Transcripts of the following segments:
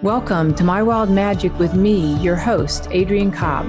Welcome to My Wild Magic with me, your host, Adrienne Cobb.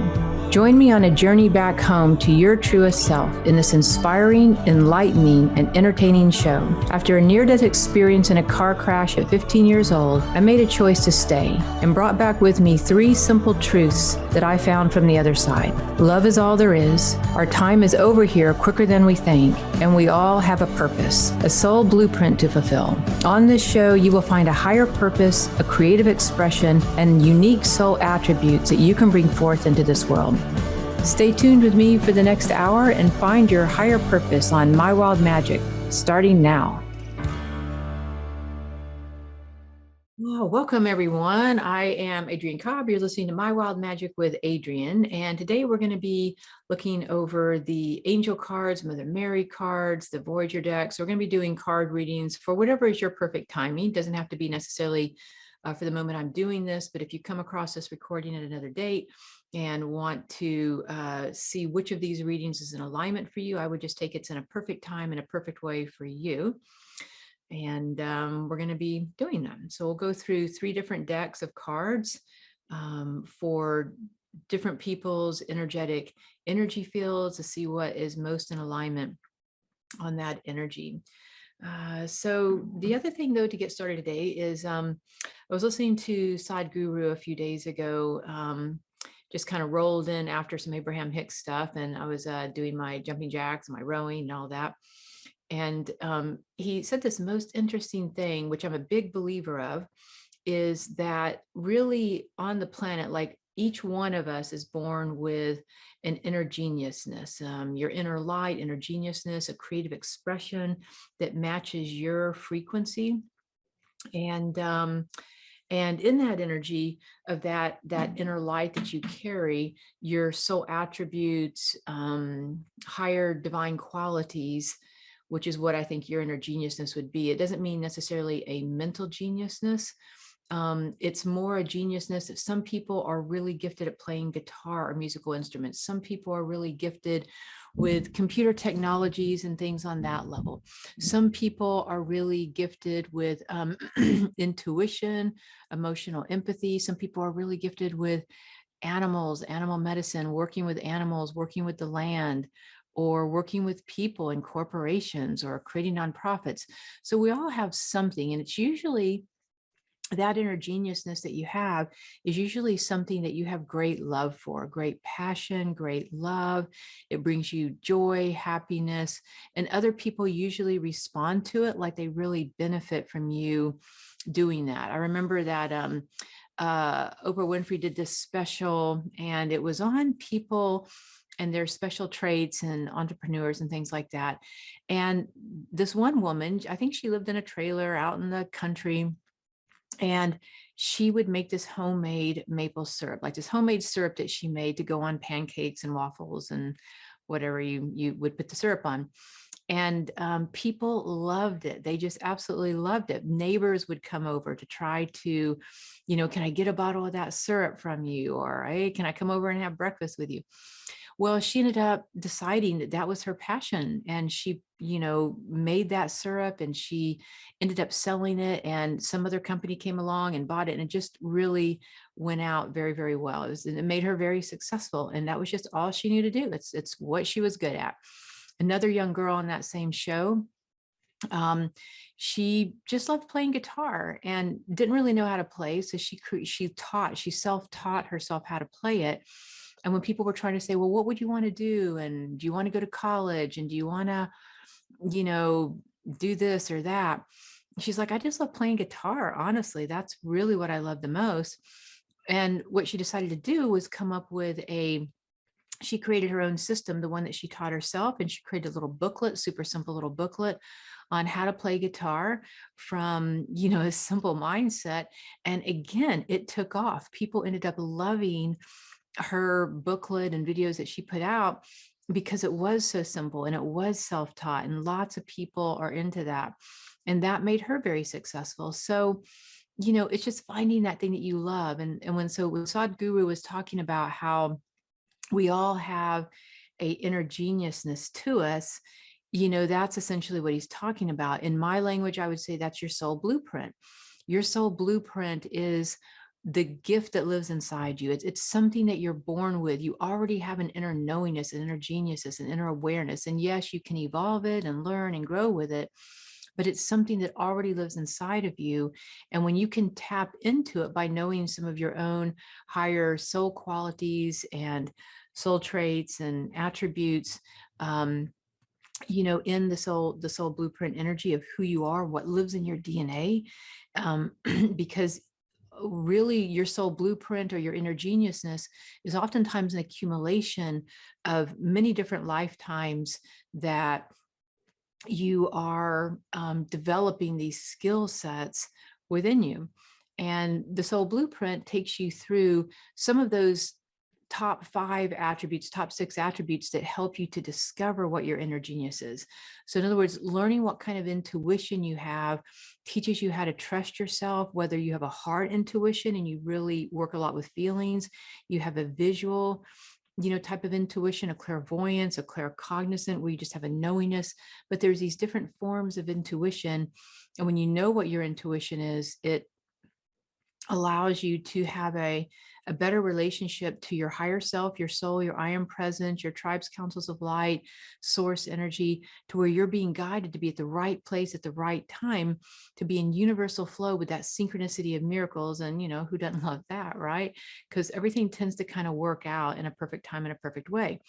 Join me on a journey back home to your truest self in this inspiring, enlightening, and entertaining show. After a near-death experience in a car crash at 15 years old, I made a choice to stay and brought back with me 3 simple truths that I found from the other side. Love is all there is. Our time is over here quicker than we think, and we all have a purpose, a soul blueprint to fulfill. On this show, you will find a higher purpose, a creative expression, and unique soul attributes that you can bring forth into this world. Stay tuned with me for the next hour and find your higher purpose on My Wild Magic, starting now. Well, welcome everyone. I am Adrienne Cobb. You're listening to My Wild Magic with Adrienne. And today we're going to be looking over the Angel cards, Mother Mary cards, the Voyager deck. So we're going to be doing card readings for whatever is your perfect timing. It doesn't have to be necessarily for the moment I'm doing this, but if you come across this recording at another date and want to see which of these readings is in alignment for you, I would just take it's in a perfect time and a perfect way for you. And we're going to be doing them. So we'll go through 3 different decks of cards for different people's energy fields to see what is most in alignment on that energy. So the other thing though to get started today is I was listening to Sadhguru a few days ago, just kind of rolled in after some Abraham Hicks stuff, and I was doing my jumping jacks and my rowing and all that. And he said this most interesting thing, which I'm a big believer of, is that really on the planet, like each one of us is born with an inner geniusness, your inner light, inner geniusness, a creative expression that matches your frequency. And in that energy of that inner light that you carry, your soul attributes, higher divine qualities, which is what I think your inner geniusness would be. It doesn't mean necessarily a mental geniusness. It's more a geniusness that some people are really gifted at playing guitar or musical instruments. Some people are really gifted with computer technologies and things on that level. Some people are really gifted with intuition, emotional empathy. Some people are really gifted with animals, animal medicine, working with animals, working with the land, or working with people and corporations, or creating nonprofits. So we all have something, and it's usually that inner geniusness that you have is usually something that you have great love for, great passion, great love. It brings you joy, happiness, and other people usually respond to it like they really benefit from you doing that. I remember that Oprah Winfrey did this special, and it was on people and their special traits and entrepreneurs and things like that. And this one woman, I think she lived in a trailer out in the country, and she would make this homemade maple syrup, like this homemade syrup that she made to go on pancakes and waffles and whatever you would put the syrup on. And people loved it. They just absolutely loved it. Neighbors would come over to try to, can I get a bottle of that syrup from you? Or, hey, can I come over and have breakfast with you? Well, she ended up deciding that that was her passion, and she, made that syrup, and she ended up selling it, and some other company came along and bought it, and it just really went out very, very well. It made her very successful, and that was just all she knew to do. It's what she was good at. Another young girl on that same show, she just loved playing guitar and didn't really know how to play, so she self-taught herself how to play it. And when people were trying to say, well, what would you want to do? And do you want to go to college? And do you want to, do this or that? She's like, I just love playing guitar. Honestly, that's really what I love the most. And what she decided to do was come up with she created her own system, the one that she taught herself. And she created a little booklet, super simple little booklet on how to play guitar from, a simple mindset. And again, it took off. People ended up loving her booklet and videos that she put out because it was so simple and it was self-taught, and lots of people are into that, and that made her very successful. So it's just finding that thing that you love. And when Sadhguru was talking about how we all have a inner geniusness to us, that's essentially what he's talking about. In my language, I would say that's your soul blueprint. Your soul blueprint is the gift that lives inside you. It's something that you're born with. You already have an inner knowingness, an inner geniusness, an inner awareness. And yes, you can evolve it and learn and grow with it, but it's something that already lives inside of you. And when you can tap into it by knowing some of your own higher soul qualities and soul traits and attributes, in the soul blueprint energy of who you are, what lives in your DNA, because really your soul blueprint or your inner geniusness is oftentimes an accumulation of many different lifetimes that you are developing these skill sets within you. And the soul blueprint takes you through some of those top 5 attributes, top 6 attributes that help you to discover what your inner genius is. So in other words, learning what kind of intuition you have teaches you how to trust yourself, whether you have a heart intuition and you really work a lot with feelings, you have a visual, type of intuition, a clairvoyance, a claircognizant, where you just have a knowingness. But there's these different forms of intuition. And when you know what your intuition is, it allows you to have a better relationship to your higher self, your soul, your I am presence, your tribe's councils of light, source energy, to where you're being guided to be at the right place at the right time, to be in universal flow with that synchronicity of miracles. And, who doesn't love that, right? Because everything tends to kind of work out in a perfect time, in a perfect way.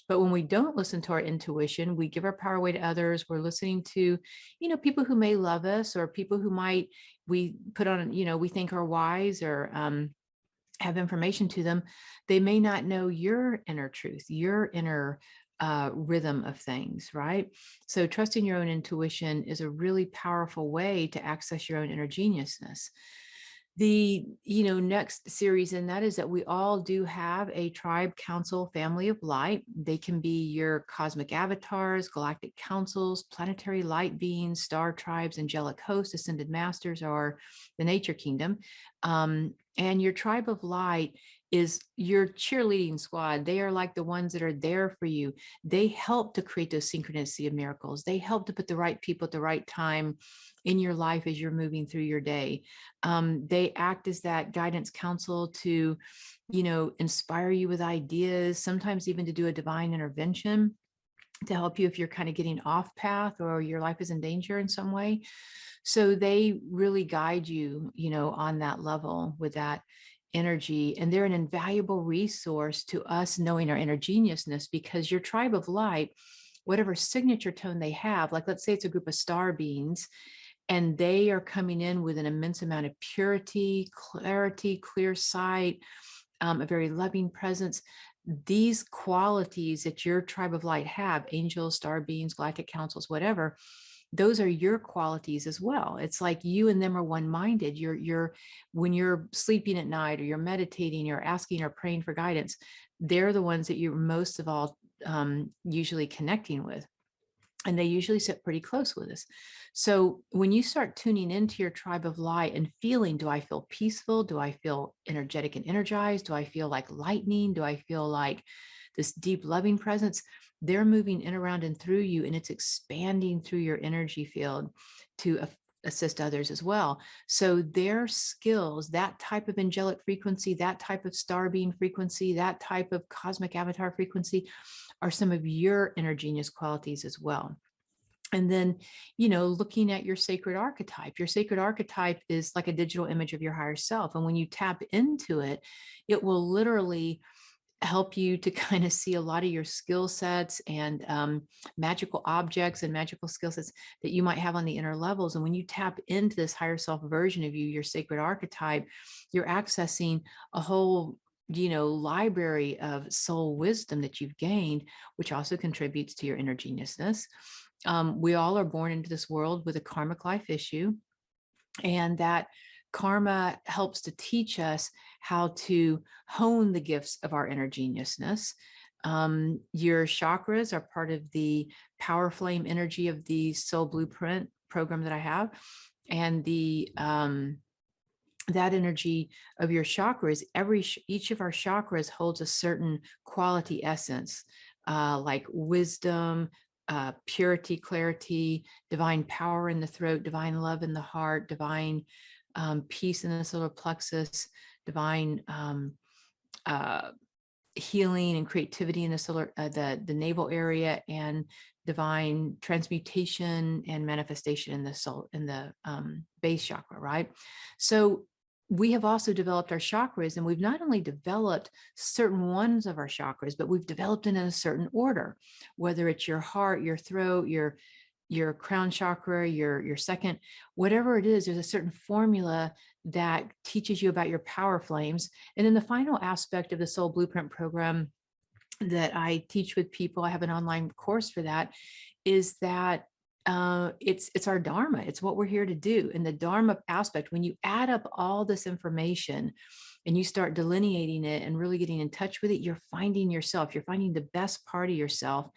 But when we don't listen to our intuition, we give our power away to others. We're listening to, people who may love us, or people who we put on, we think are wise, or have information to them. They may not know your inner truth, your inner rhythm of things, right? So trusting your own intuition is a really powerful way to access your own inner geniusness. The next series in that is that we all do have a tribe, council, family of light. They can be your cosmic avatars, galactic councils, planetary light beings, star tribes, angelic hosts, ascended masters, or the nature kingdom. And your tribe of light is your cheerleading squad. They are like the ones that are there for you. They help to create those synchronicity of miracles. They help to put the right people at the right time in your life as you're moving through your day. They act as that guidance counsel to, inspire you with ideas, sometimes even to do a divine intervention to help you if you're kind of getting off path or your life is in danger in some way. So they really guide you, on that level with that energy. And they're an invaluable resource to us knowing our inner geniusness, because your tribe of light, whatever signature tone they have, like let's say it's a group of star beings, and they are coming in with an immense amount of purity, clarity, clear sight, a very loving presence. These qualities that your tribe of light have, angels, star beings, galactic councils, whatever, those are your qualities as well. It's like you and them are one-minded. You're when you're sleeping at night, or you're meditating, or asking or praying for guidance, they're the ones that you're most of all usually connecting with. And they usually sit pretty close with us. So when you start tuning into your tribe of light and feeling, do I feel peaceful? Do I feel energetic and energized? Do I feel like lightning? Do I feel like this deep loving presence? They're moving in, around, and through you, and it's expanding through your energy field to assist others as well. So their skills, that type of angelic frequency, that type of star being frequency, that type of cosmic avatar frequency, are some of your inner genius qualities as well. And then, looking at your sacred archetype is like a digital image of your higher self. And when you tap into it, it will literally help you to kind of see a lot of your skill sets and magical objects and magical skill sets that you might have on the inner levels. And when you tap into this higher self version of you, your sacred archetype, you're accessing a whole library of soul wisdom that you've gained, which also contributes to your inner geniusness. We all are born into this world with a karmic life issue, and that karma helps to teach us how to hone the gifts of our inner geniusness. Your chakras are part of the power flame energy of the soul blueprint program that I have, and the that energy of your chakras, each of our chakras holds a certain quality essence, like wisdom, purity, clarity, divine power in the throat, divine love in the heart, divine peace in the solar plexus, divine healing and creativity in the solar, the navel area, and divine transmutation and manifestation in the soul, in the base chakra, right? So we have also developed our chakras, and we've not only developed certain ones of our chakras, but we've developed it in a certain order, whether it's your heart, your throat, your crown chakra, your second, whatever it is, there's a certain formula that teaches you about your power flames. And then the final aspect of the Soul Blueprint program that I teach with people, I have an online course for that, is that it's our dharma. It's what we're here to do. And the dharma aspect, when you add up all this information and you start delineating it and really getting in touch with it, you're finding yourself. You're finding the best part of yourself,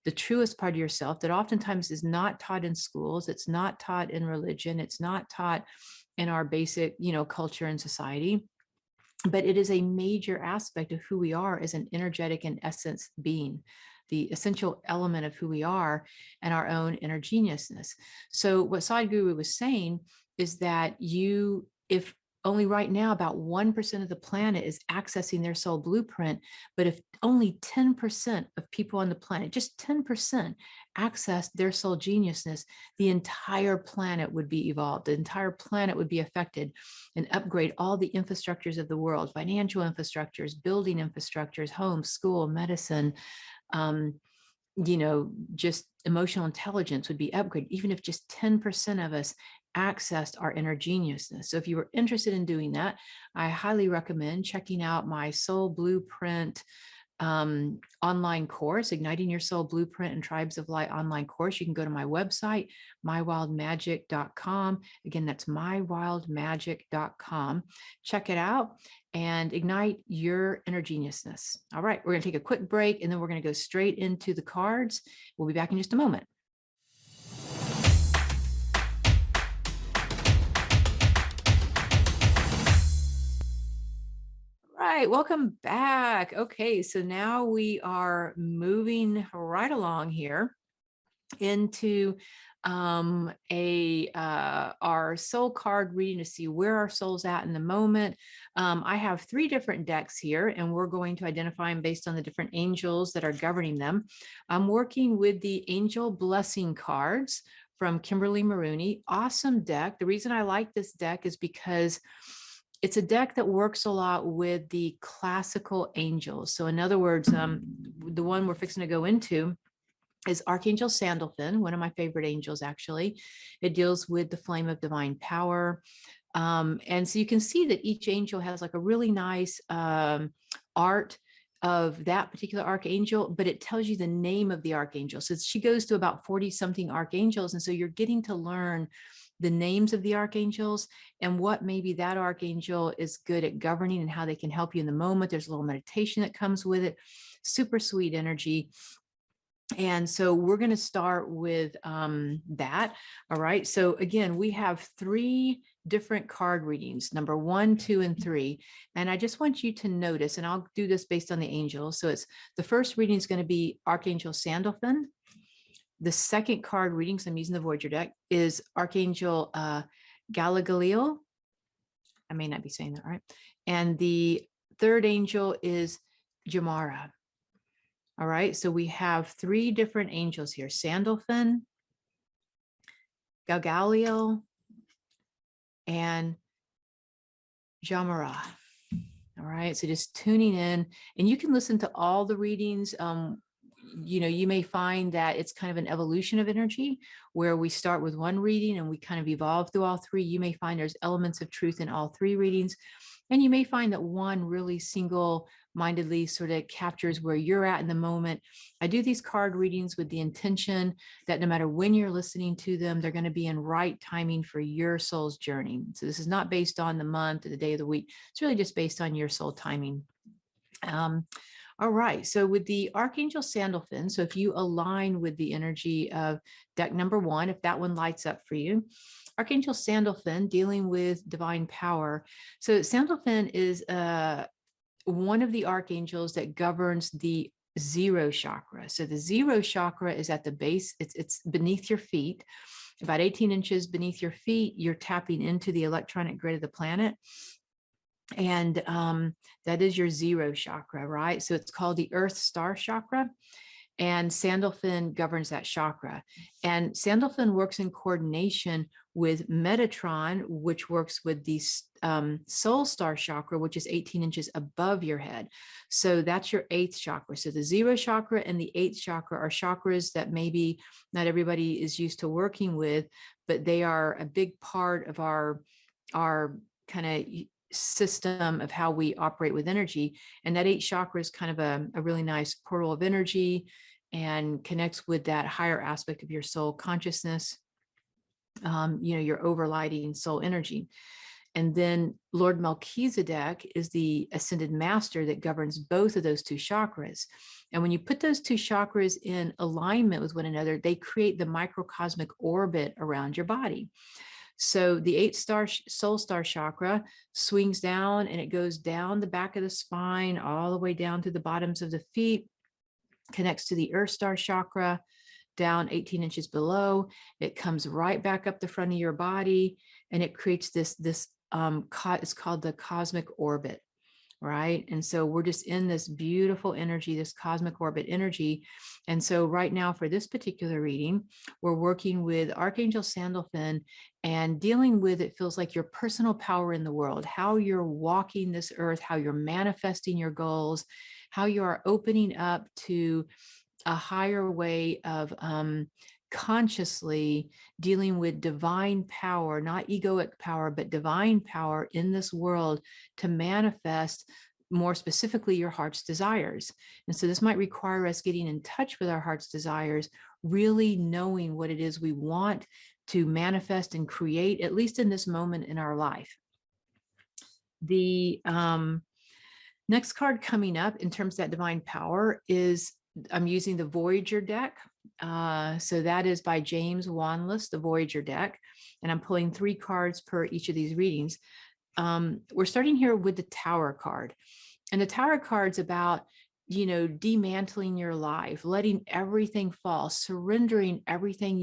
the truest part of yourself that oftentimes is not taught in schools. It's not taught in religion. It's not taught in our basic, culture and society. But it is a major aspect of who we are as an energetic and essence being, the essential element of who we are and our own inner geniusness. So what Sadhguru was saying is that if only right now about 1% of the planet is accessing their soul blueprint, but if only 10% of people on the planet, just 10%, access their soul geniusness, the entire planet would be evolved. The entire planet would be affected and upgrade all the infrastructures of the world, financial infrastructures, building infrastructures, homes, school, medicine, just emotional intelligence would be upgraded, even if just 10% of us accessed our inner geniusness. So if you were interested in doing that, I highly recommend checking out my Soul Blueprint online course, Igniting Your Soul Blueprint and Tribes of Light online course. You can go to my website, mywildmagic.com. Again, that's mywildmagic.com. Check it out and ignite your inner geniusness. All right, we're going to take a quick break and then we're going to go straight into the cards. We'll be back in just a moment. Right, welcome back. Okay, so now we are moving right along here into our soul card reading to see where our soul's at in the moment. I have 3 different decks here, and we're going to identify them based on the different angels that are governing them. I'm working with the Angel Blessing cards from Kimberly Maroney. Awesome deck. The reason I like this deck is because it's a deck that works a lot with the classical angels. So in other words, the one we're fixing to go into is Archangel Sandalphon, one of my favorite angels, actually. It deals with the flame of divine power. And so you can see that each angel has like a really nice art of that particular archangel, but it tells you the name of the archangel. So she goes to about 40 something archangels. And so you're getting to learn the names of the archangels and what maybe that archangel is good at governing and how they can help you in the moment. There's a little meditation that comes with it. Super sweet energy. And so we're going to start with that. All right. So again, we have 3 different card readings, number 1, 2, and 3. And I just want you to notice, and I'll do this based on the angels. So it's the first reading is going to be Archangel Sandalphon. The second card reading, so I'm using the Voyager deck, is Archangel Galileo. I may not be saying that right. And the third angel is Jamara. All right, so we have 3 different angels here: Sandalphon, Galileo, and Jamara. All right, so just tuning in, and you can listen to all the readings. You may find that it's kind of an evolution of energy where we start with one reading and we kind of evolve through all 3. You may find there's elements of truth in all 3 readings. And you may find that one really single-mindedly sort of captures where you're at in the moment. I do these card readings with the intention that no matter when you're listening to them, they're going to be in right timing for your soul's journey. So this is not based on the month or the day of the week. It's really just based on your soul timing. All right, so with the Archangel Sandalphon, so if you align with the energy of deck number 1, if that one lights up for you, Archangel Sandalphon dealing with divine power. So Sandalphon is one of the archangels that governs the 0 chakra. So the 0 chakra is at the base, it's beneath your feet, about 18 inches beneath your feet. You're tapping into the electronic grid of the planet. And that is your 0 chakra, right? So it's called the Earth Star Chakra. And Sandalphon governs that chakra. And Sandalphon works in coordination with Metatron, which works with the Soul Star Chakra, which is 18 inches above your head. So that's your 8th chakra. So the 0 chakra and the 8th chakra are chakras that maybe not everybody is used to working with, but they are a big part of our kind of system of how we operate with energy. And that 8th chakra is kind of a really nice portal of energy and connects with that higher aspect of your soul consciousness, your overlighting soul energy. And then Lord Melchizedek is the ascended master that governs both of those 2 chakras. And when you put those 2 chakras in alignment with one another, they create the microcosmic orbit around your body. So the 8th soul star chakra swings down, and it goes down the back of the spine, all the way down to the bottoms of the feet, connects to the Earth Star chakra, down 18 inches below. It comes right back up the front of your body, and it creates this it's called the cosmic orbit, right? And so we're just in this beautiful energy, this cosmic orbit energy. And so right now for this particular reading, we're working with Archangel Sandalphon and dealing with, it feels like, your personal power in the world, how you're walking this earth, how you're manifesting your goals, how you are opening up to a higher way of consciously dealing with divine power, not egoic power, but divine power in this world to manifest more specifically your heart's desires. And so this might require us getting in touch with our heart's desires, really knowing what it is we want to manifest and create, at least in this moment in our life. The next card coming up in terms of that divine power is, I'm using the Voyager deck. So that is by James Wanless, the Voyager deck. And I'm pulling 3 cards per each of these readings. We're starting here with the Tower card. And the Tower card's about, demantling your life, letting everything fall, surrendering everything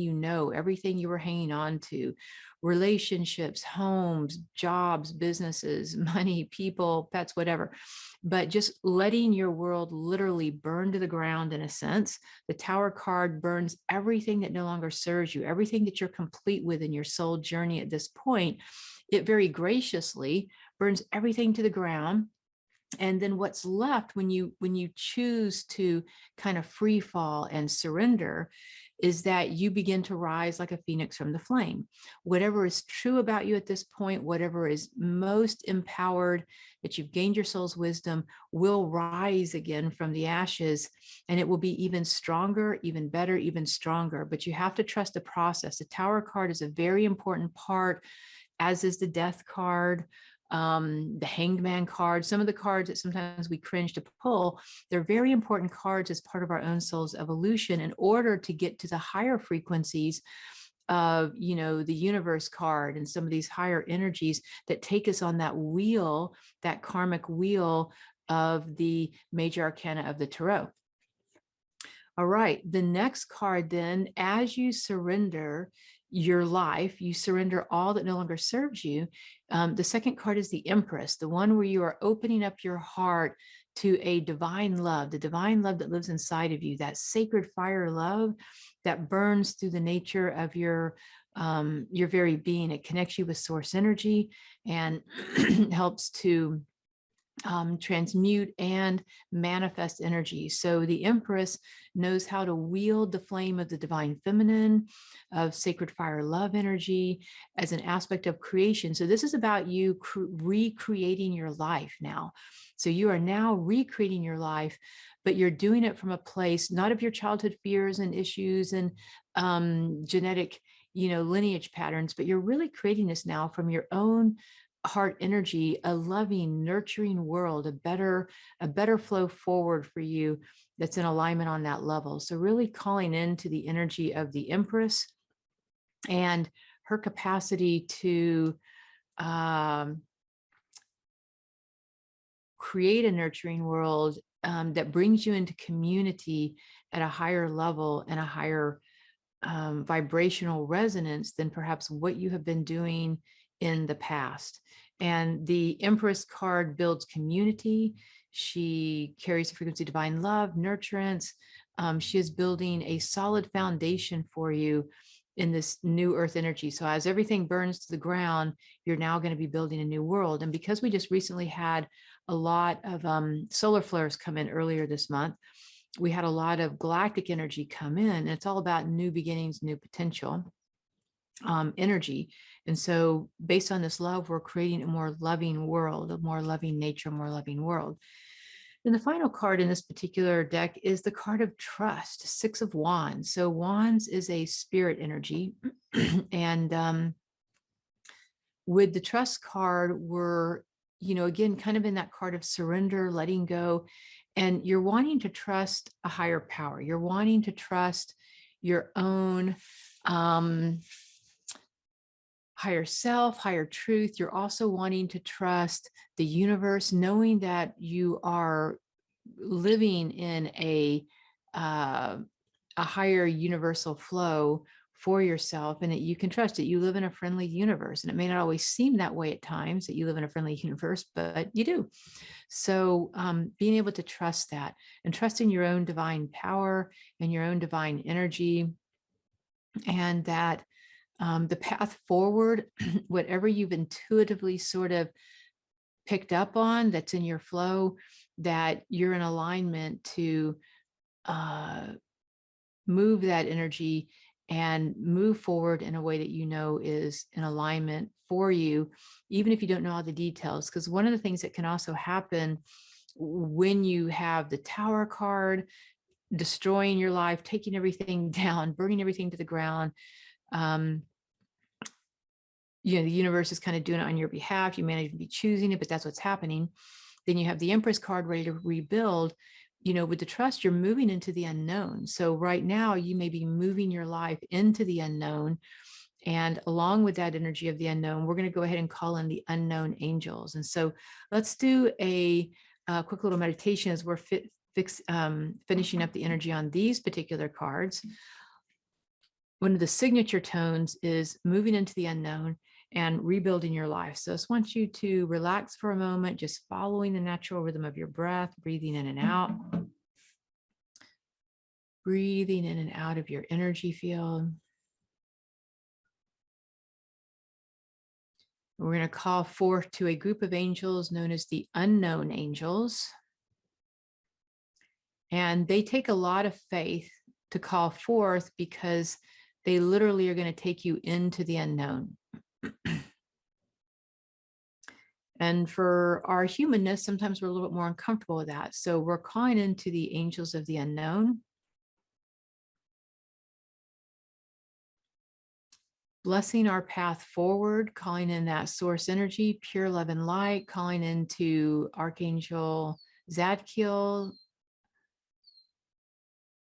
everything you were hanging on to, relationships, homes, jobs, businesses, money, people, pets, whatever. But just letting your world literally burn to the ground in a sense. The Tower card burns everything that no longer serves you, everything that you're complete with in your soul journey at this point. It very graciously burns everything to the ground. And then what's left when you choose to kind of free fall and surrender is that you begin to rise like a phoenix from the flame. Whatever is true about you at this point, whatever is most empowered, that you've gained your soul's wisdom, will rise again from the ashes, and it will be even stronger, even better, even stronger. But you have to trust the process. The Tower card is a very important part, as is the Death card, the Hanged Man card. Some of the cards that sometimes we cringe to pull, they're very important cards as part of our own soul's evolution in order to get to the higher frequencies of, the universe card and some of these higher energies that take us on that wheel, that karmic wheel of the major arcana of the tarot. All right, the next card then, as you surrender your life, you surrender all that no longer serves you. The second card is the Empress, the one where you are opening up your heart to a divine love, the divine love that lives inside of you, that sacred fire love that burns through the nature of your very being. It connects you with source energy and helps to transmute and manifest energy. So the Empress knows how to wield the flame of the divine feminine, of sacred fire love energy as an aspect of creation. So this is about you recreating your life now. So you are now recreating your life, but you're doing it from a place not of your childhood fears and issues and genetic, lineage patterns, but you're really creating this now from your own heart energy, a loving, nurturing world, a better flow forward for you that's in alignment on that level. So really calling into the energy of the Empress and her capacity to create a nurturing world that brings you into community at a higher level and a higher vibrational resonance than perhaps what you have been doing in the past. And the Empress card builds community. She carries the frequency of divine love, nurturance. She is building a solid foundation for you in this new earth energy. So as everything burns to the ground, you're now going to be building a new world. And because we just recently had a lot of solar flares come in earlier this month, we had a lot of galactic energy come in. And it's all about new beginnings, new potential energy. And so based on this love, we're creating a more loving world, a more loving nature, a more loving world. And the final card in this particular deck is the card of trust, Six of Wands. So Wands is a spirit energy. And with the trust card, we're, again, kind of in that card of surrender, letting go. And you're wanting to trust a higher power. You're wanting to trust your own higher self, higher truth. You're also wanting to trust the universe, knowing that you are living in a higher universal flow for yourself, and that you can trust it. You live in a friendly universe, and it may not always seem that way at times that you live in a friendly universe, but you do. So being able to trust that and trusting your own divine power and your own divine energy, and that the path forward, whatever you've intuitively sort of picked up on that's in your flow, that you're in alignment to move that energy and move forward in a way that is in alignment for you, even if you don't know all the details. Because one of the things that can also happen when you have the Tower card, destroying your life, taking everything down, burning everything to the ground, the universe is kind of doing it on your behalf. You may not even be choosing it, but that's what's happening. Then you have the Empress card ready to rebuild. With the trust, you're moving into the unknown. So right now you may be moving your life into the unknown. And along with that energy of the unknown, we're going to go ahead and call in the unknown angels. And so let's do a quick little meditation as we're finishing up the energy on these particular cards. One of the signature tones is moving into the unknown and rebuilding your life. So I just want you to relax for a moment, just following the natural rhythm of your breath, breathing in and out. Breathing in and out of your energy field. We're going to call forth to a group of angels known as the unknown angels. And they take a lot of faith to call forth, because they literally are going to take you into the unknown. And for our humanness, sometimes we're a little bit more uncomfortable with that. So we're calling into the angels of the unknown. Blessing our path forward, calling in that source energy, pure love and light, calling into Archangel Zadkiel,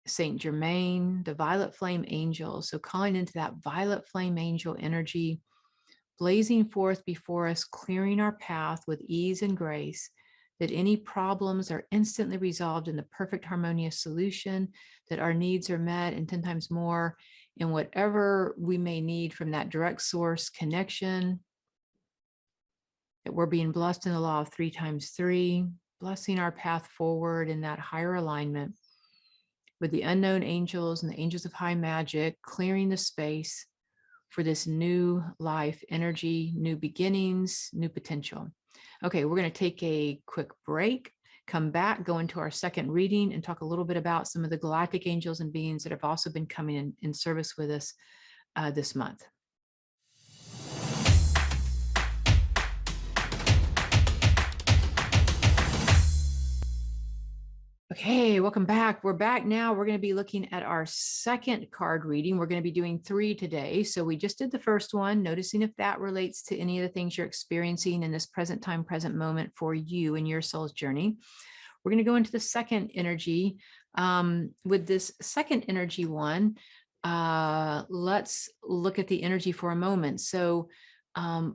Saint Germain, the violet flame angel. So calling into that violet flame angel energy, blazing forth before us, clearing our path with ease and grace, that any problems are instantly resolved in the perfect harmonious solution, that our needs are met and 10 times more in whatever we may need from that direct source connection, that we're being blessed in the law of 3 times 3, blessing our path forward in that higher alignment with the unknown angels and the angels of high magic, clearing the space for this new life energy, new beginnings, new potential. Okay, we're going to take a quick break, come back, go into our second reading, and talk a little bit about some of the galactic angels and beings that have also been coming in service with us this month. Okay, welcome back. We're back now. We're going to be looking at our second card reading. We're going to be doing 3 today. So we just did the first one, noticing if that relates to any of the things you're experiencing in this present time, present moment for you in your soul's journey. We're going to go into the second energy. With this second energy one, let's look at the energy for a moment. So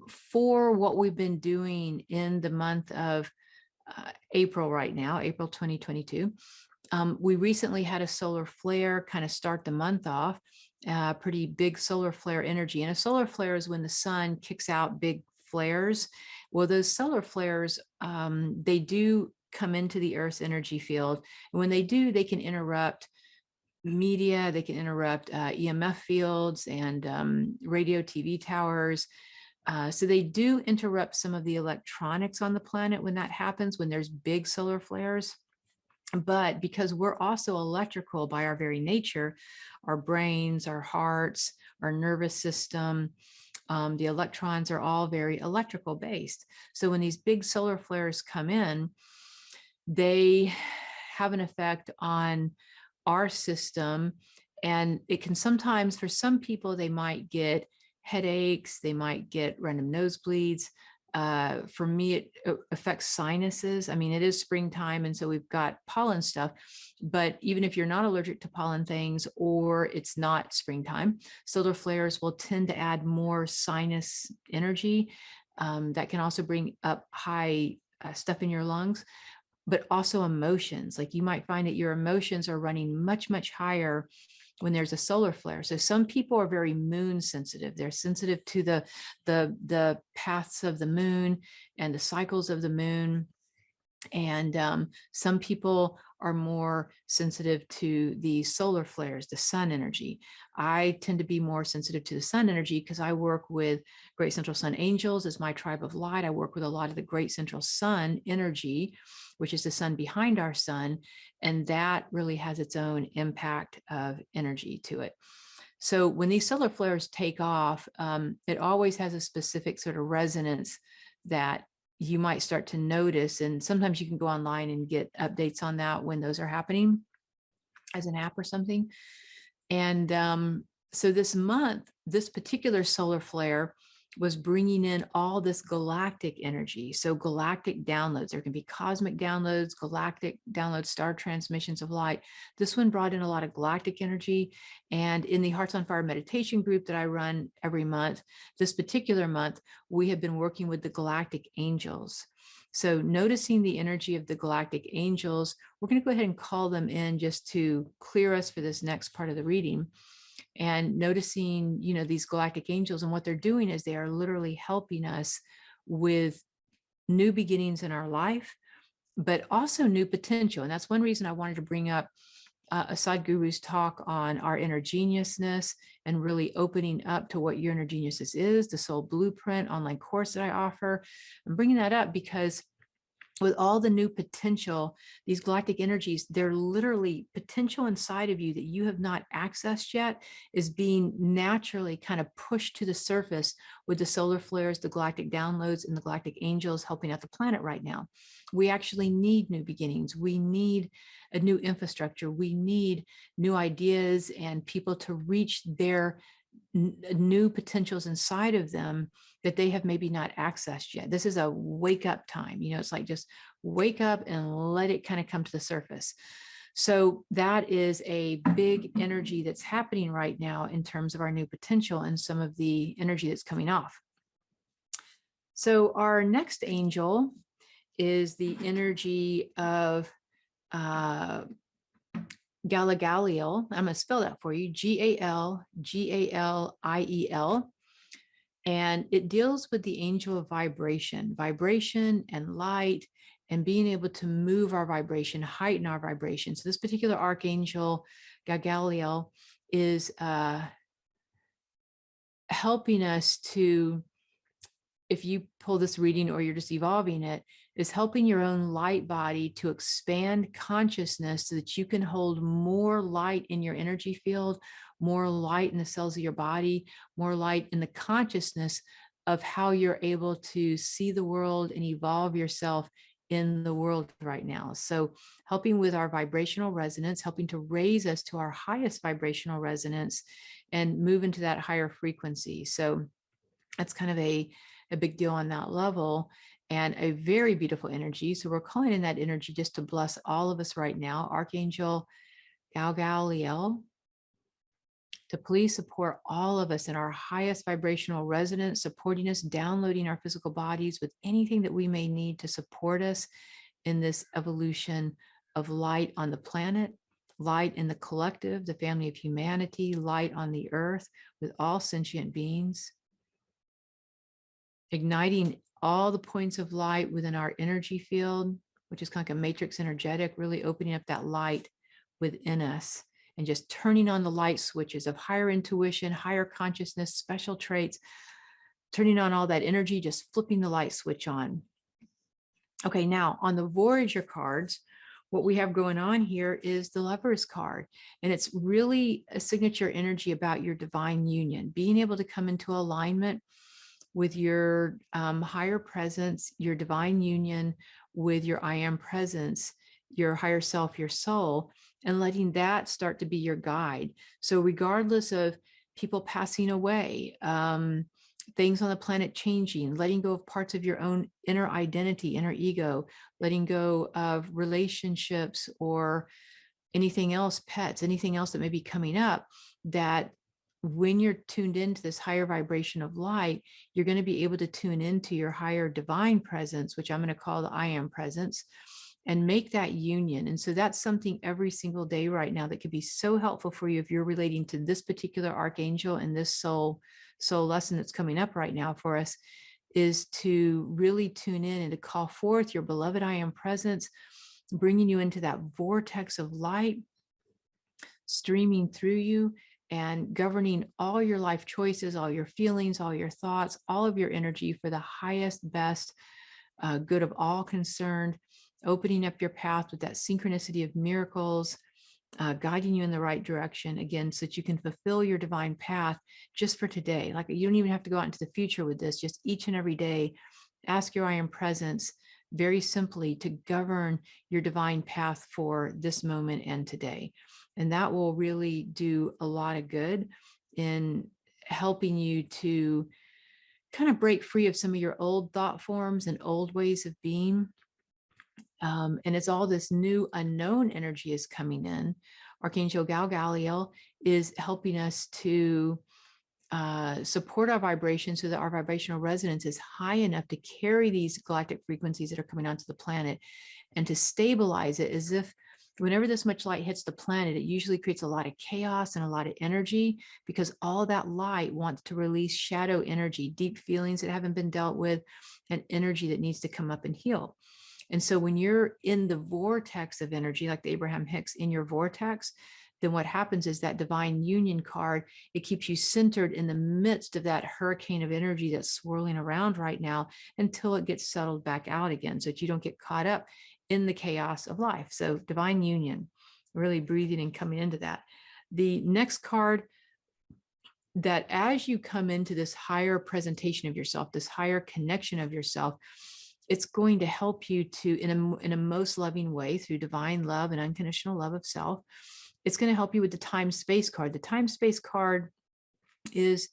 for what we've been doing in the month of April right now, April 2022. We recently had a solar flare kind of start the month off, pretty big solar flare energy. And a solar flare is when the sun kicks out big flares. Well, those solar flares, they do come into the Earth's energy field. And when they do, they can interrupt media, they can interrupt EMF fields and radio, TV towers. So they do interrupt some of the electronics on the planet when that happens, when there's big solar flares. But because we're also electrical by our very nature, our brains, our hearts, our nervous system, the electrons are all very electrical based. So when these big solar flares come in, they have an effect on our system. And it can sometimes, for some people, they might get headaches, they might get random nosebleeds. For me, it affects sinuses. I mean, it is springtime, and so we've got pollen stuff. But even if you're not allergic to pollen things, or it's not springtime, solar flares will tend to add more sinus energy. That can also bring up high stuff in your lungs, but also emotions. Like you might find that your emotions are running much, much higher when there's a solar flare. So some people are very moon sensitive. They're sensitive to the paths of the moon and the cycles of the moon. And some people are more sensitive to the solar flares, the sun energy. I tend to be more sensitive to the sun energy because I work with Great Central Sun Angels as my tribe of light. I work with a lot of the Great Central Sun energy, which is the sun behind our sun. And that really has its own impact of energy to it. So when these solar flares take off, it always has a specific sort of resonance that you might start to notice. And sometimes you can go online and get updates on that when those are happening as an app or something. And so this month, this particular solar flare was bringing in all this galactic energy. So galactic downloads, there can be cosmic downloads, galactic downloads, star transmissions of light. This one brought in a lot of galactic energy. And in the Hearts on Fire meditation group that I run every month, this particular month, we have been working with the galactic angels. So noticing the energy of the galactic angels, we're going to go ahead and call them in just to clear us for this next part of the reading. And noticing, these galactic angels, and what they're doing is they are literally helping us with new beginnings in our life, but also new potential. And that's one reason I wanted to bring up Asad Guru's talk on our inner geniusness and really opening up to what your inner genius is, the Soul Blueprint online course that I offer. I'm bringing that up because with all the new potential, these galactic energies, they're literally potential inside of you that you have not accessed yet is being naturally kind of pushed to the surface with the solar flares, the galactic downloads, and the galactic angels helping out the planet right now. We actually need new beginnings. We need a new infrastructure. We need new ideas and people to reach their new potentials inside of them that they have maybe not accessed yet. This is a wake up time. It's like just wake up and let it kind of come to the surface. So that is a big energy that's happening right now in terms of our new potential and some of the energy that's coming off. So our next angel is the energy of Galagaliel. I'm going to spell that for you, Galgaliel. And it deals with the angel of vibration and light, and being able to move our vibration, heighten our vibration. So this particular archangel, Galgaliel, is helping us to, if you pull this reading or you're just evolving it, is helping your own light body to expand consciousness so that you can hold more light in your energy field, more light in the cells of your body, more light in the consciousness of how you're able to see the world and evolve yourself in the world right now. So helping with our vibrational resonance, helping to raise us to our highest vibrational resonance and move into that higher frequency. So that's kind of a big deal on that level, and a very beautiful energy. So we're calling in that energy just to bless all of us right now. Archangel Galgaliel, to please support all of us in our highest vibrational resonance, supporting us, downloading our physical bodies with anything that we may need to support us in this evolution of light on the planet, light in the collective, the family of humanity, light on the earth with all sentient beings. igniting all the points of light within our energy field, which is kind of like a matrix energetic, really opening up that light within us and just turning on the light switches of higher intuition, higher consciousness, special traits, turning on all that energy, just flipping the light switch on. Okay, now on the Voyager cards, what we have going on here is the Lover's card, and it's really a signature energy about your divine union, being able to come into alignment with your higher presence, your divine union with your I am presence, your higher self, your soul, and letting that start to be your guide. So regardless of people passing away, things on the planet changing, letting go of parts of your own inner identity, inner ego, letting go of relationships or anything else, pets, anything else that may be coming up, that when you're tuned into this higher vibration of light, you're going to be able to tune into your higher divine presence, which I'm going to call the I am presence, and make that union. And so that's something every single day right now that could be so helpful for you if you're relating to this particular archangel and this soul lesson that's coming up right now for us, is to really tune in and to call forth your beloved I am presence, bringing you into that vortex of light, streaming through you and governing all your life choices, all your feelings, all your thoughts, all of your energy for the highest, best good of all concerned, opening up your path with that synchronicity of miracles, guiding you in the right direction, again, so that you can fulfill your divine path just for today. Like, you don't even have to go out into the future with this, just each and every day, ask your I am presence very simply to govern your divine path for this moment and today. And that will really do a lot of good in helping you to kind of break free of some of your old thought forms and old ways of being. And it's all this new unknown energy is coming in. Archangel Galgaliel is helping us to support our vibration so that our vibrational resonance is high enough to carry these galactic frequencies that are coming onto the planet, and to stabilize it, as if whenever this much light hits the planet, it usually creates a lot of chaos and a lot of energy, because all that light wants to release shadow energy, deep feelings that haven't been dealt with, and energy that needs to come up and heal. And so when you're in the vortex of energy, like the Abraham Hicks in your vortex, then what happens is that divine union card, it keeps you centered in the midst of that hurricane of energy that's swirling around right now until it gets settled back out again, so that you don't get caught up in the chaos of life. So divine union, really breathing and coming into that. The next card, that as you come into this higher presentation of yourself, this higher connection of yourself, it's going to help you to, in a most loving way, through divine love and unconditional love of self, it's going to help you with the time space card. The time space card is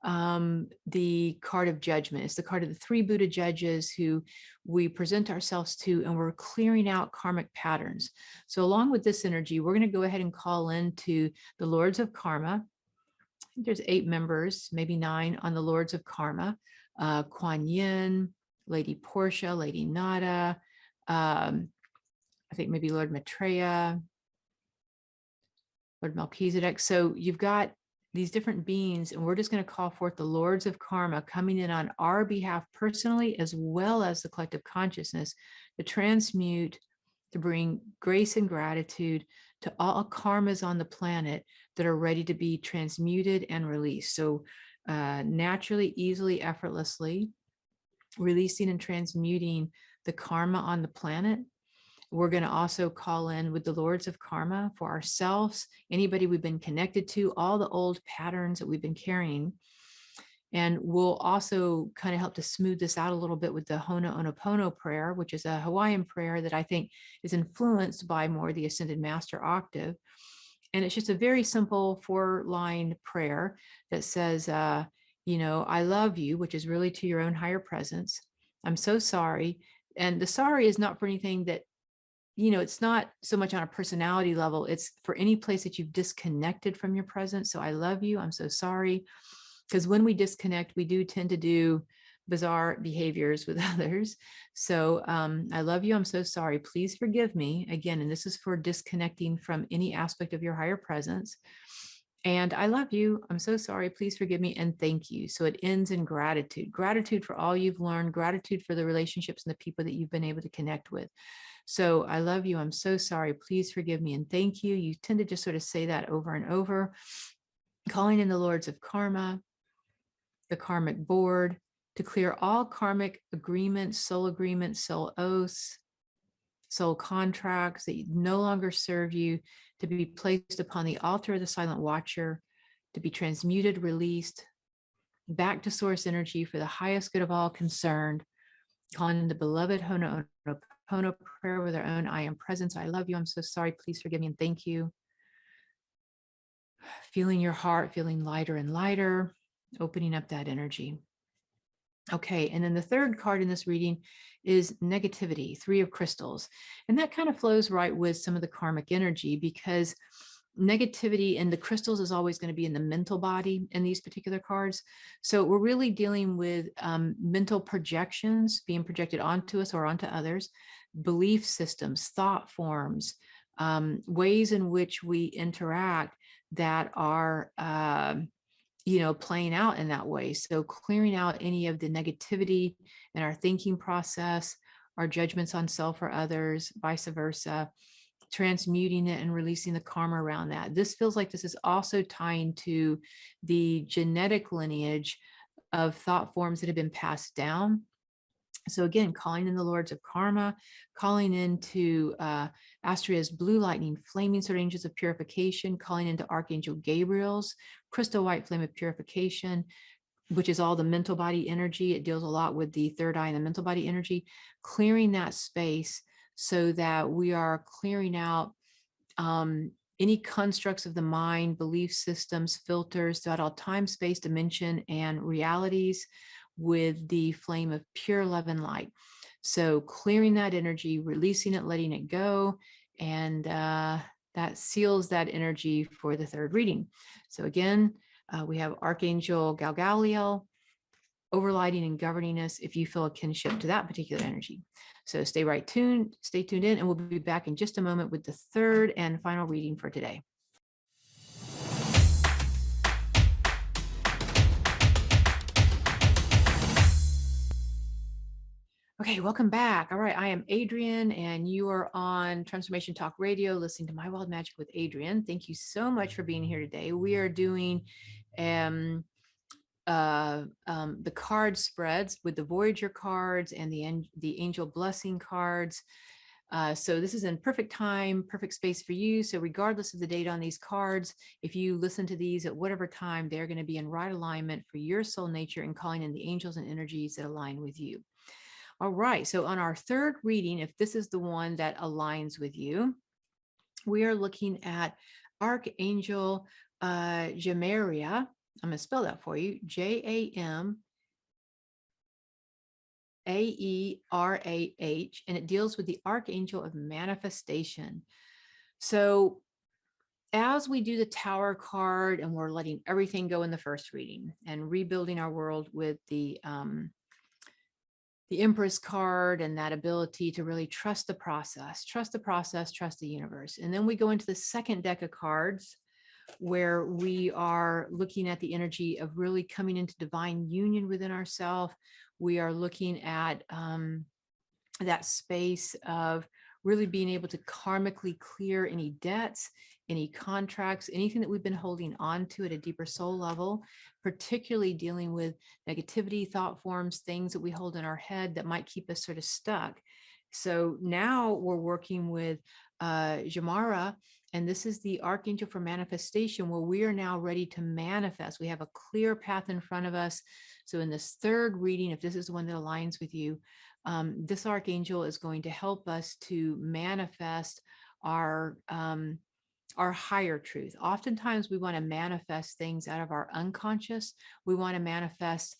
the card of judgment. It's the card of the three Buddha judges who we present ourselves to, and we're clearing out karmic patterns. So along with this energy, we're going to go ahead and call into the Lords of Karma. I think there's 8 members, maybe 9 on the Lords of Karma. Kuan Yin, Lady Portia, Lady Nada, I think maybe Lord Maitreya, Lord Melchizedek. So you've got these different beings, and we're just going to call forth the Lords of Karma coming in on our behalf personally, as well as the collective consciousness, to transmute, to bring grace and gratitude to all karmas on the planet that are ready to be transmuted and released. So naturally, easily, effortlessly, releasing and transmuting the karma on the planet. We're going to also call in with the Lords of Karma for ourselves, anybody we've been connected to, all the old patterns that we've been carrying. And we'll also kind of help to smooth this out a little bit with the Hona Onopono prayer, which is a Hawaiian prayer that I think is influenced by more the Ascended Master octave. And it's just a very simple 4-line prayer that says, I love you, which is really to your own higher presence. I'm so sorry. And the sorry is not for anything that, it's not so much on a personality level. It's for any place that you've disconnected from your presence. So I love you. I'm so sorry. Because when we disconnect, we do tend to do bizarre behaviors with others. So I love you. I'm so sorry. Please forgive me. Again, and this is for disconnecting from any aspect of your higher presence. And I love you. I'm so sorry. Please forgive me and thank you. So it ends in gratitude. Gratitude for all you've learned, gratitude for the relationships and the people that you've been able to connect with. So I love you. I'm so sorry. Please forgive me and thank you. You tend to just sort of say that over and over, calling in the lords of karma, the karmic board, to clear all karmic agreements, soul oaths, soul contracts that no longer serve you, to be placed upon the altar of the silent watcher, to be transmuted, released back to source energy for the highest good of all concerned, calling the beloved Hona Onopono prayer with our own I am presence. I love you. I'm so sorry. Please forgive me and thank you. Feeling your heart, feeling lighter and lighter, opening up that energy. Okay, and then the third card in this reading is negativity, 3 of crystals. And that kind of flows right with some of the karmic energy, because negativity in the crystals is always going to be in the mental body in these particular cards. So we're really dealing with mental projections being projected onto us or onto others, belief systems, thought forms, ways in which we interact that are playing out in that way. So clearing out any of the negativity in our thinking process, our judgments on self or others, vice versa, transmuting it and releasing the karma around that. This feels like this is also tying to the genetic lineage of thought forms that have been passed down. So again, calling in the lords of karma, calling into Astria's blue lightning, flaming sword angels of purification, calling into Archangel Gabriel's crystal white flame of purification, which is all the mental body energy. It deals a lot with the third eye and the mental body energy, clearing that space so that we are clearing out any constructs of the mind, belief systems, filters throughout all time, space, dimension, and realities with the flame of pure love and light. So clearing that energy, releasing it, letting it go, and that seals that energy for the third reading. So again, we have Archangel Galgaliel overlighting and governing us if you feel a kinship to that particular energy. So stay tuned in, and we'll be back in just a moment with the third and final reading for today. Okay, welcome back. All right, I am Adrienne, and you are on Transformation Talk Radio, listening to My Wild Magic with Adrienne. Thank you so much for being here today. We are doing the card spreads with the Voyager cards and the Angel Blessing cards. So this is in perfect time, perfect space for you. So regardless of the date on these cards, if you listen to these at whatever time, they're going to be in right alignment for your soul nature and calling in the angels and energies that align with you. All right, so on our third reading, if this is the one that aligns with you, we are looking at Archangel Jamaria. I'm going to spell that for you, Jamarah, and it deals with the Archangel of Manifestation. So as we do the Tower card and we're letting everything go in the first reading and rebuilding our world with the Empress card and that ability to really trust the process, trust the universe. And then we go into the second deck of cards where we are looking at the energy of really coming into divine union within ourselves. We are looking at that space of really being able to karmically clear any debts, any contracts, anything that we've been holding on to at a deeper soul level, particularly dealing with negativity, thought forms, things that we hold in our head that might keep us sort of stuck. So now we're working with Jamarah, and this is the Archangel for Manifestation, where we are now ready to manifest. We have a clear path in front of us. So in this third reading, if this is the one that aligns with you, this Archangel is going to help us to manifest our higher truth. Oftentimes we want to manifest things out of our unconscious. We want to manifest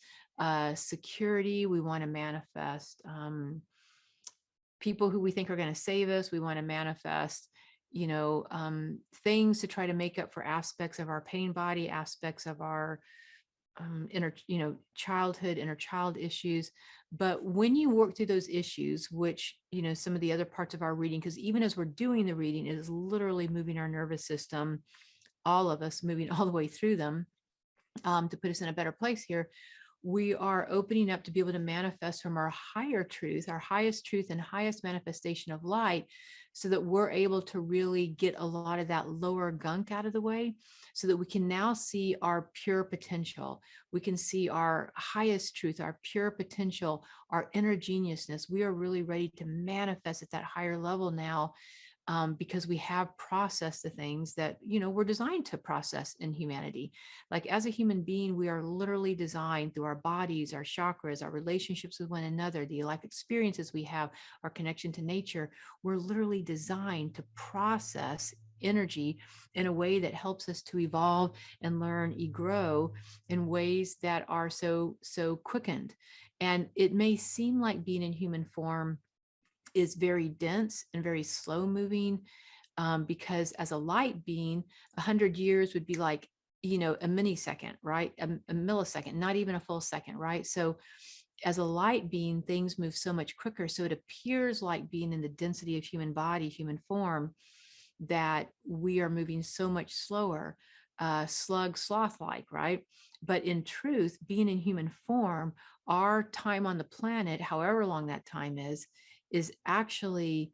security. We want to manifest people who we think are going to save us. We want to manifest, things to try to make up for aspects of our pain body, aspects of our inner child issues. But when you work through those issues, which, some of the other parts of our reading, because even as we're doing the reading, it is literally moving our nervous system all of us moving all the way through them, to put us in a better place here, we are opening up to be able to manifest from our higher truth, our highest truth and highest manifestation of light, so that we're able to really get a lot of that lower gunk out of the way, so that we can now see our pure potential. We can see our highest truth, our pure potential, our inner geniusness. We are really ready to manifest at that higher level now, because we have processed the things that, we're designed to process in humanity. Like as a human being, we are literally designed through our bodies, our chakras, our relationships with one another, the life experiences we have, our connection to nature. We're literally designed to process energy in a way that helps us to evolve and learn and grow in ways that are so quickened. And it may seem like being in human form is very dense and very slow moving, because as a light being, 100 years would be like, a millisecond, right? A millisecond, not even a full second, right? So as a light being, things move so much quicker. So it appears like being in the density of human body, human form, that we are moving so much slower, slug sloth like, right? But in truth, being in human form, our time on the planet, however long that time is actually,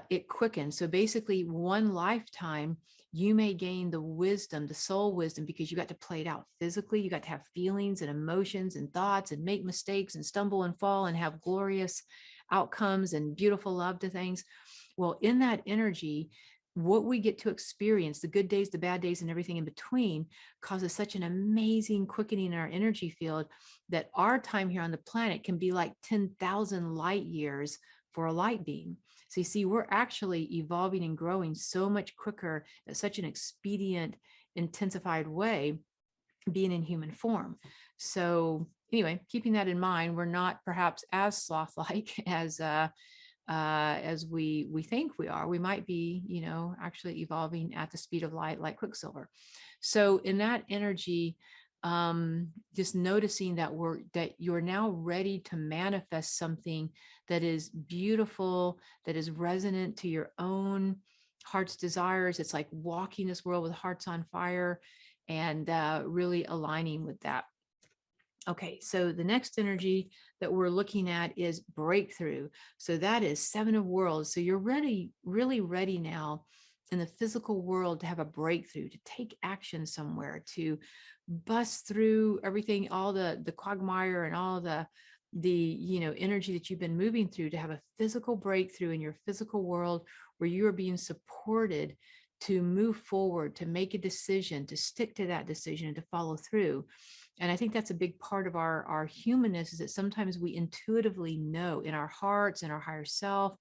it quickens. So basically, one lifetime, you may gain the wisdom, the soul wisdom, because you got to play it out physically. You got to have feelings and emotions and thoughts and make mistakes and stumble and fall and have glorious outcomes and beautiful love to things. Well, in that energy, what we get to experience, the good days, the bad days, and everything in between, causes such an amazing quickening in our energy field that our time here on the planet can be like 10,000 light years for a light being. So you see, we're actually evolving and growing so much quicker at such an expedient, intensified way, being in human form. So anyway, keeping that in mind, we're not perhaps as sloth-like as we think we are. We might be, actually evolving at the speed of light, like Quicksilver. So in that energy, just noticing that you're now ready to manifest something that is beautiful, that is resonant to your own heart's desires. It's like walking this world with hearts on fire, and really aligning with that. Okay, so the next energy that we're looking at is breakthrough. So that is Seven of Worlds. So you're ready, really ready now in the physical world to have a breakthrough, to take action somewhere, to bust through everything, all the quagmire and all the energy that you've been moving through, to have a physical breakthrough in your physical world where you are being supported to move forward, to make a decision, to stick to that decision, and to follow through. And I think that's a big part of our humanness, is that sometimes we intuitively know in our hearts and our higher self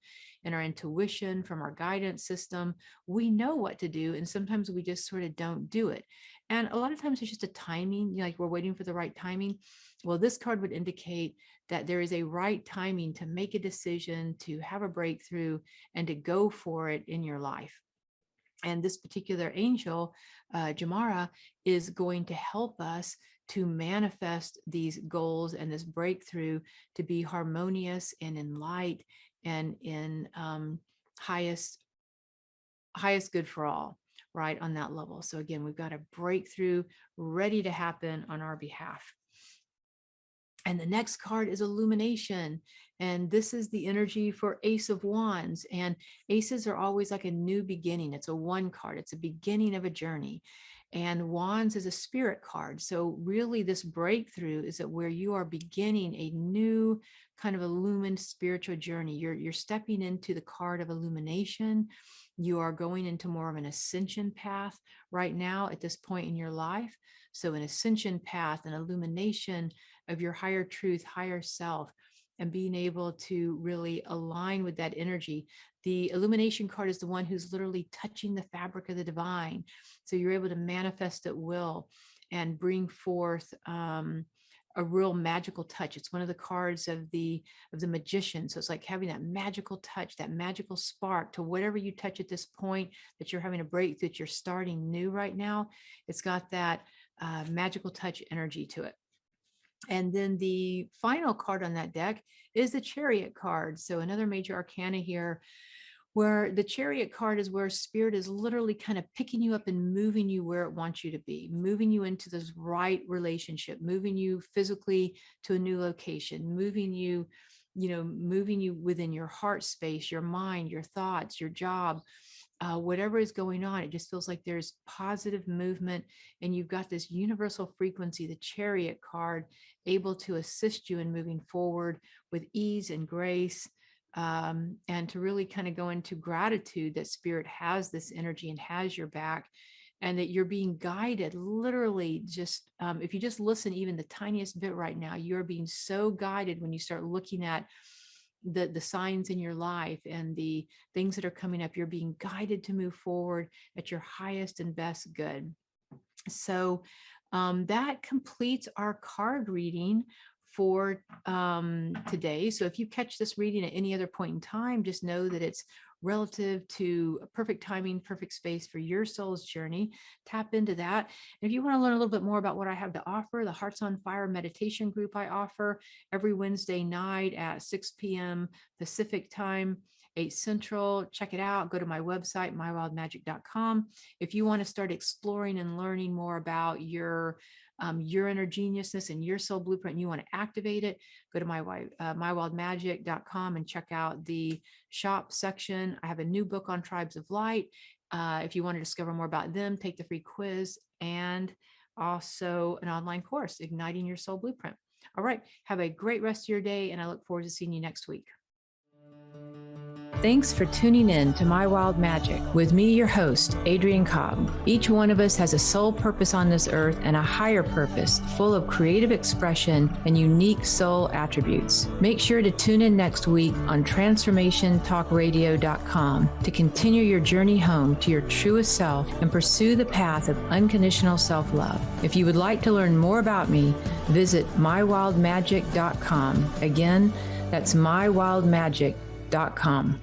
and our intuition from our guidance system, we know what to do. And sometimes we just sort of don't do it. And a lot of times it's just a timing, like we're waiting for the right timing. Well, this card would indicate that there is a right timing to make a decision, to have a breakthrough, and to go for it in your life. And this particular angel, Jamara, is going to help us to manifest these goals and this breakthrough to be harmonious and in light and in highest good for all, right, on that level. So again, we've got a breakthrough ready to happen on our behalf. And the next card is Illumination. And this is the energy for Ace of Wands. And aces are always like a new beginning. It's a one card. It's a beginning of a journey. And Wands is a spirit card. So really this breakthrough is that where you are beginning a new kind of illumined spiritual journey. You're stepping into the card of illumination. You are going into more of an ascension path right now at this point in your life. So an ascension path, an illumination of your higher truth, higher self, and being able to really align with that energy. The illumination card is the one who's literally touching the fabric of the divine. So you're able to manifest at will and bring forth a real magical touch. It's one of the cards of the magician. So it's like having that magical touch, that magical spark to whatever you touch at this point that you're having a breakthrough, that you're starting new right now. It's got that magical touch energy to it. And then the final card on that deck is the Chariot card. So another major arcana here, where the Chariot card is where Spirit is literally kind of picking you up and moving you where it wants you to be, moving you into this right relationship, moving you physically to a new location, moving you within your heart space, your mind, your thoughts, your job, whatever is going on. It just feels like there's positive movement, and you've got this universal frequency, the Chariot card, able to assist you in moving forward with ease and grace, and to really kind of go into gratitude that Spirit has this energy and has your back, and that you're being guided literally. Just if you just listen even the tiniest bit right now, you're being so guided when you start looking at the signs in your life and the things that are coming up. You're being guided to move forward at your highest and best good. So that completes our card reading for today. So if you catch this reading at any other point in time, just know that it's relative to perfect timing, perfect space for your soul's journey. Tap into that. And if you want to learn a little bit more about what I have to offer, the Hearts on Fire meditation group I offer every Wednesday night at 6 p.m. Pacific time, 8 Central. Check it out. Go to my website, mywildmagic.com. If you want to start exploring and learning more about your inner geniusness and your soul blueprint, and you want to activate it, go to mywildmagic.com and check out the shop section. I have a new book on Tribes of Light. If you want to discover more about them, take the free quiz, and also an online course, Igniting Your Soul Blueprint. All right. Have a great rest of your day, and I look forward to seeing you next week. Thanks for tuning in to My Wild Magic with me, your host, Adrienne Cobb. Each one of us has a soul purpose on this earth and a higher purpose full of creative expression and unique soul attributes. Make sure to tune in next week on transformationtalkradio.com to continue your journey home to your truest self and pursue the path of unconditional self-love. If you would like to learn more about me, visit mywildmagic.com. Again, that's mywildmagic.com.